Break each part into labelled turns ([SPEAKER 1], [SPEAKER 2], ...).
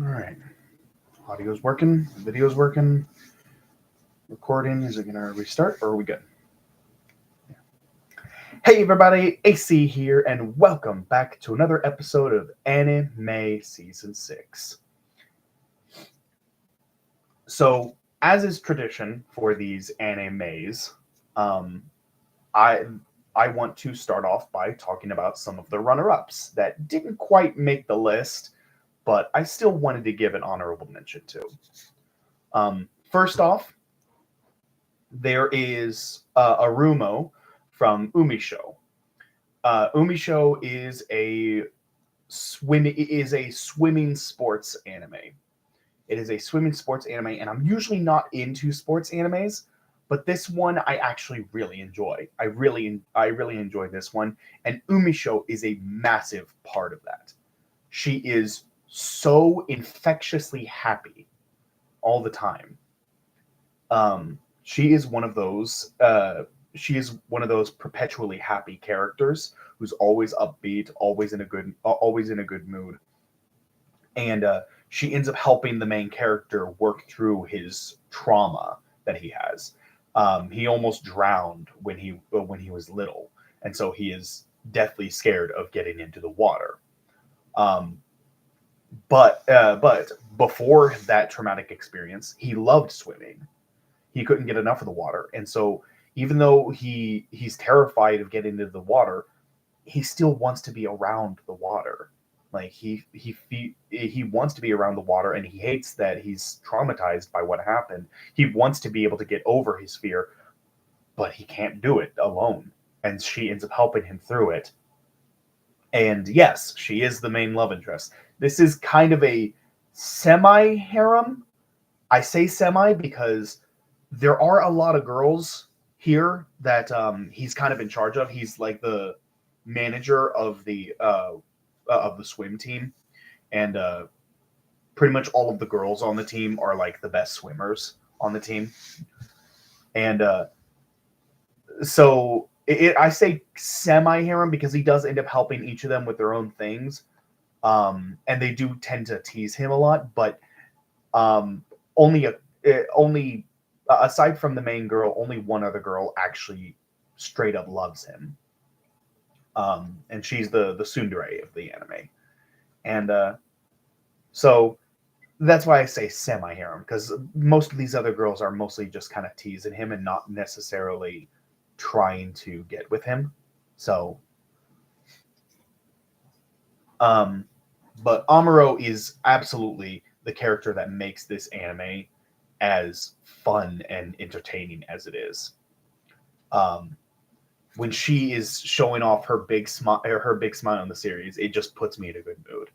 [SPEAKER 1] All right. Audio's working. Video's working. Recording. Is it going to restart or are we good? Yeah. Hey, everybody. AC here, and welcome back to another episode of Anime Season 6. So, as is tradition for these animes, um, I I want to start off by talking about some of the runner-ups that didn't quite make the list, but I still wanted to give an honorable mention to. First off, there is Arumo from Umisho. Umisho is a swimming sports anime. It is a swimming sports anime, and I'm usually not into sports animes, but this one I actually really enjoy. I really enjoy this one, and Umisho is a massive part of that. She is so infectiously happy all the time. She is one of those. She is one of those perpetually happy characters who's always upbeat, always in a good mood, and she ends up helping the main character work through his trauma that he has. He almost drowned when he was little, and so he is deathly scared of getting into the water. Um, but before that traumatic experience, he loved swimming. He couldn't get enough of the water, and so even though he's terrified of getting into the water, he still wants to be around the water. Like he wants to be around the water, and he hates that he's traumatized by what happened. He wants to be able to get over his fear, but he can't do it alone. And she ends up helping him through it. And yes, she is the main love interest. This is kind of a semi harem. I say semi because there are a lot of girls here that he's kind of in charge of. He's like the manager of the swim team, and pretty much all of the girls on the team are like the best swimmers on the team. And I say semi harem because he does end up helping each of them with their own things, and they do tend to tease him a lot. But um, only only aside from the main girl, only one other girl actually straight up loves him, and she's the tsundere of the anime. And so that's why I say semi harem, because most of these other girls are mostly just kind of teasing him and not necessarily trying to get with him. So, um, but Amuro is absolutely the character that makes this anime as fun and entertaining as it is. Um, when she is showing off her big smile in the series, it just puts me in a good mood.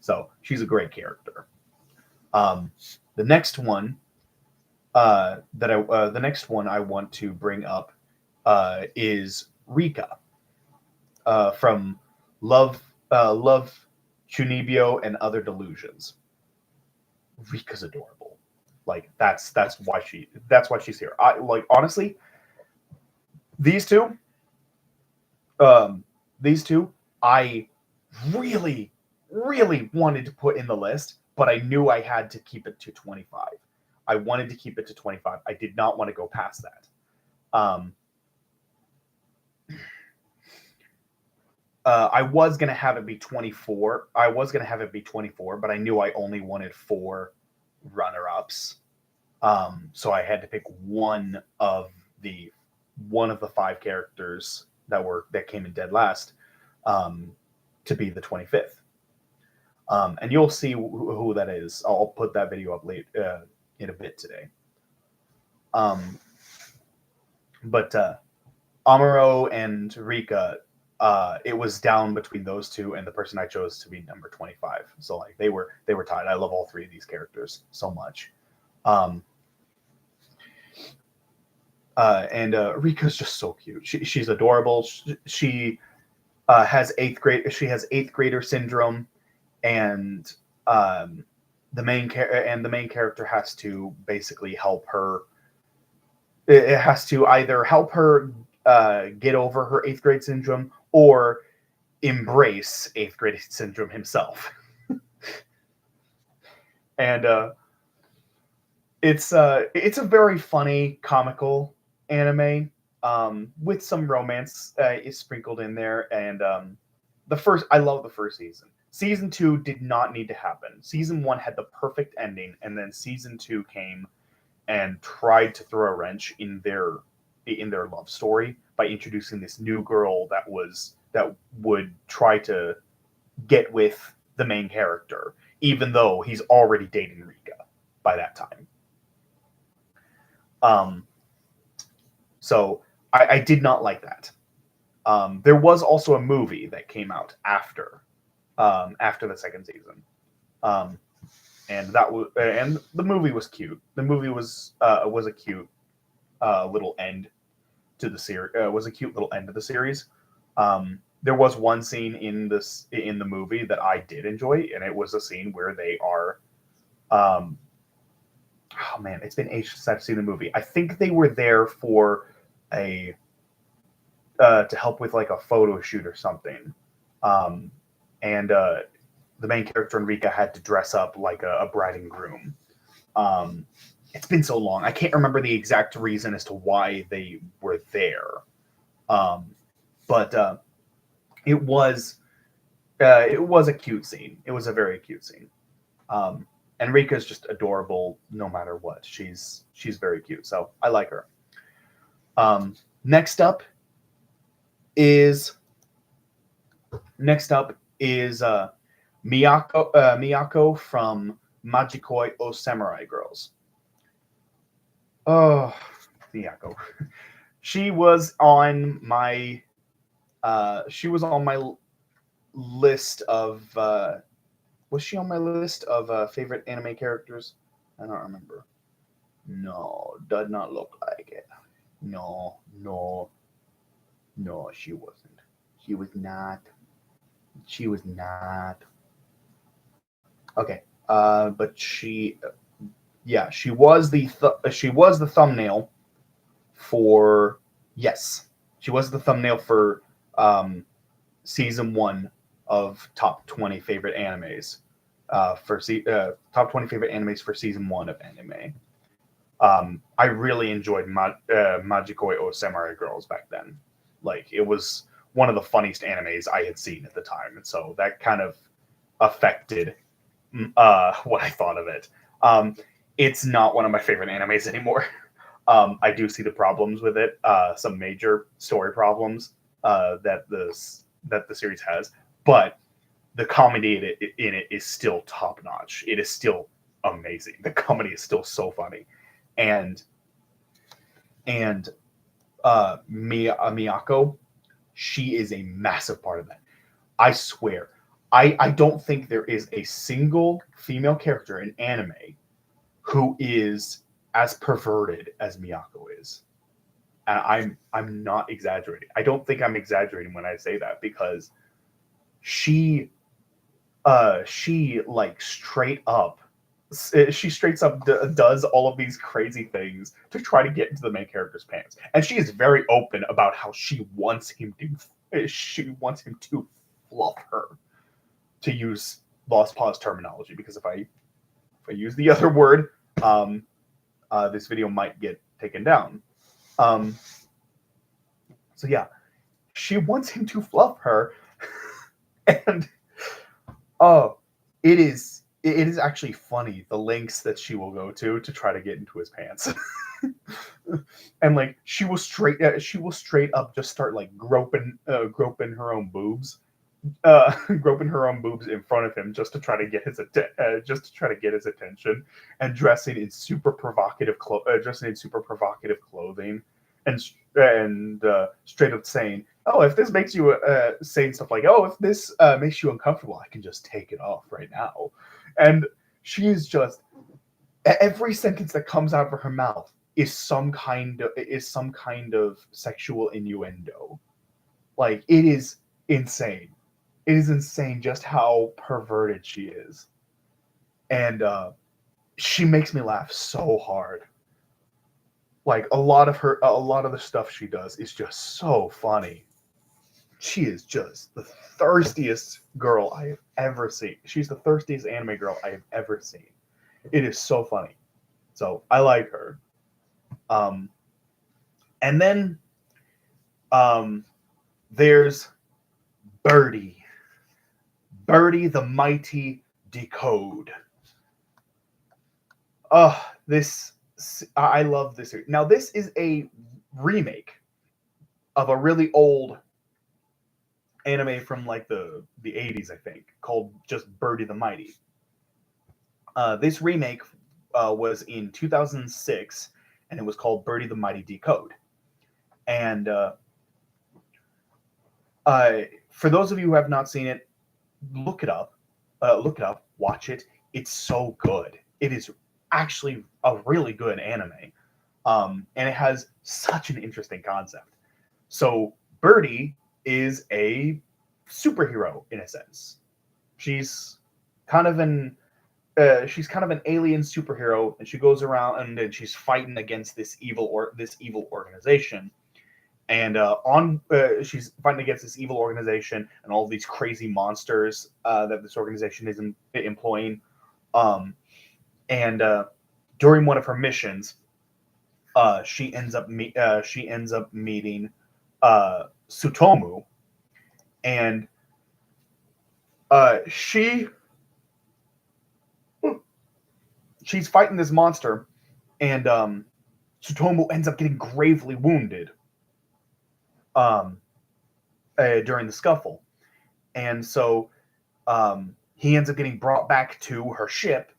[SPEAKER 1] So she's a great character. Um, the next one the next one I want to bring up is Rikka from Love, Chunibyo, and Other Delusions. Rikka's adorable. Like that's why she's here. I like honestly these two um, these two I really really wanted to put in the list, but I knew I had to keep it to 25. I wanted to keep it to 25. I did not want to go past that. Um, I was gonna have it be 24. I was gonna have it be 24, but I knew I only wanted four runner-ups. So I had to pick the one of the five characters that came in dead last um, to be the 25th. And you'll see who that is. I'll put that video up late in a bit today. Um, but Amuro and Rikka, it was down between those two and the person I chose to be number 25. So like they were tied. I love all three of these characters so much. Um, and Rikka's just so cute. She's adorable. She has eighth grade. She has eighth grader syndrome, and um, the main character has to basically help her. It has to either help her get over her eighth grade syndrome or embrace eighth grade syndrome himself. And it's a very funny, comical anime with some romance is sprinkled in there. And I love the first season. Season 2 did not need to happen. Season 1 had the perfect ending, and then season 2 came and tried to throw a wrench in their love story by introducing this new girl that would try to get with the main character, even though he's already dating Rika by that time. So I did not like that. There was also a movie that came out after the second season, and the movie was cute. The movie was a cute little end to the series. Was a cute little end to the series. There was one scene in the movie that I did enjoy, and it was a scene where they are. Oh man, it's been ages since I've seen the movie. I think they were there for to help with like a photo shoot or something, and the main character Rika had to dress up like a bride and groom. It's been so long, I can't remember the exact reason as to why they were there, but it was a cute scene. It was a very cute scene. And Rika's just adorable no matter what. She's very cute, so I like her. Next up is Miyako from Magikoi O Samurai Girls. Oh, Miyako. She was on my list of was she on my list of favorite anime characters? I don't remember. No, does not look like it. No, she wasn't. She was not. Okay. But she was the thumbnail for yes. She was the thumbnail for season 1 of top 20 favorite animes top 20 favorite animes for season 1 of anime. I really enjoyed Magikoi O Samurai Girls back then. Like, it was one of the funniest animes I had seen at the time, and so that kind of affected what I thought of it. It's not one of my favorite animes anymore. I do see the problems with it, some major story problems that the series has, but the comedy in it is still top notch. It is still amazing. The comedy is still so funny, and Miyako, she is a massive part of that. I swear, I don't think there is a single female character in anime who is as perverted as Miyako is. And I'm not exaggerating. I don't think I'm exaggerating when I say that, because she like straight up does all of these crazy things to try to get into the main character's pants, and she is very open about how she wants him to fluff her, to use Lost Pause terminology, because if I use the other word, this video might get taken down. So yeah, she wants him to fluff her, and it is actually funny, the lengths that she will go to try to get into his pants. And like, she will straight up just start like groping her own boobs, groping her own boobs in front of him, just to try to get his attention, and dressing in super provocative clothing, and straight up saying, "Oh, if this makes you saying stuff like, oh, if this makes you uncomfortable, I can just take it off right now." And she is just, every sentence that comes out of her mouth is some kind of sexual innuendo. Like, it is insane. It is insane just how perverted she is, and she makes me laugh so hard. Like, a lot of the stuff she does is just so funny. She is just the thirstiest girl I have ever seen. She's the thirstiest anime girl I have ever seen. It is so funny. So I like her. Um, and then there's Birdy. Birdy the Mighty Decode. This I love this. Now this is a remake of a really old anime from like the 80s, I think, called just Birdy the Mighty. This remake was in 2006, and it was called Birdy the Mighty Decode. And for those of you who have not seen it, look it up. Look it up. Watch it. It's so good. It is actually a really good anime, and it has such an interesting concept. So Birdy is a superhero in a sense. She's kind of an alien superhero, and she goes around and she's fighting against this evil organization. And she's fighting against this evil organization and all these crazy monsters that this organization is employing. Um, and during one of her missions, she ends up meeting Tsutomu, and she's fighting this monster, and Tsutomu ends up getting gravely wounded during the scuffle, and so he ends up getting brought back to her ship,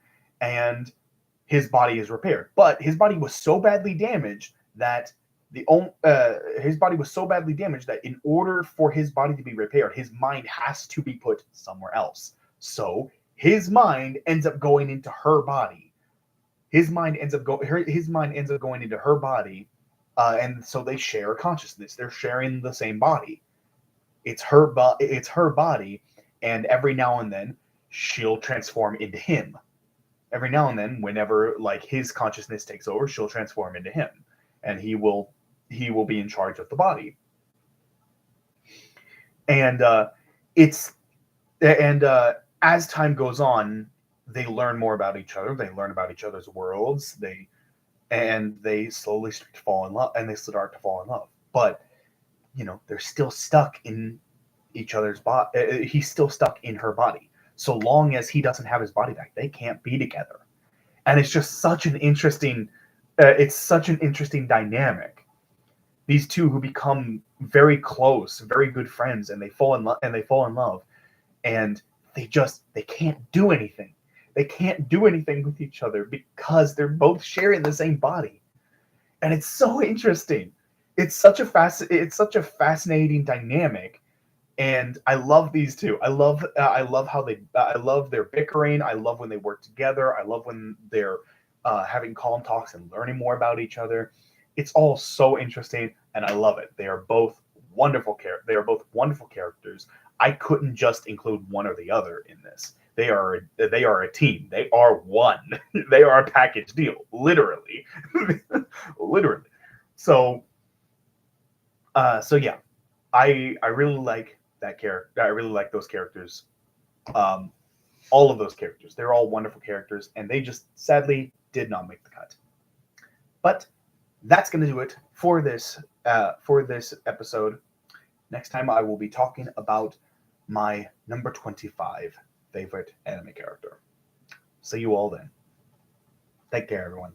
[SPEAKER 1] and his body is repaired. But his body was so badly damaged that in order for his body to be repaired, his mind has to be put somewhere else. So his mind ends up going into her body. His mind ends up going into her body, and so they share consciousness. They're sharing the same body. It's her body, and every now and then she'll transform into him. Every now and then, whenever like his consciousness takes over, she'll transform into him, and he will be in charge of the body. And as time goes on, they learn more about each other. They learn about each other's worlds. They slowly start to fall in love. But they're still stuck in each other's body. He's still stuck in her body. So long as he doesn't have his body back, they can't be together. And it's just such an interesting. It's such an interesting dynamic. These two who become very close, very good friends, and they fall in love, and they can't do anything. They can't do anything with each other because they're both sharing the same body, and it's so interesting. It's such a fascinating dynamic, and I love these two. I love their bickering. I love when they work together. I love when they're having calm talks and learning more about each other. It's all so interesting, and I love it. They are both wonderful characters. I couldn't just include one or the other in this. They are a team. They are one. They are a package deal, literally, literally. So yeah, I really like that character. I really like those characters. All of those characters. They're all wonderful characters, and they just sadly did not make the cut. But that's going to do it for this episode. Next time, I will be talking about my number 25 favorite anime character. See you all then. Take care, everyone.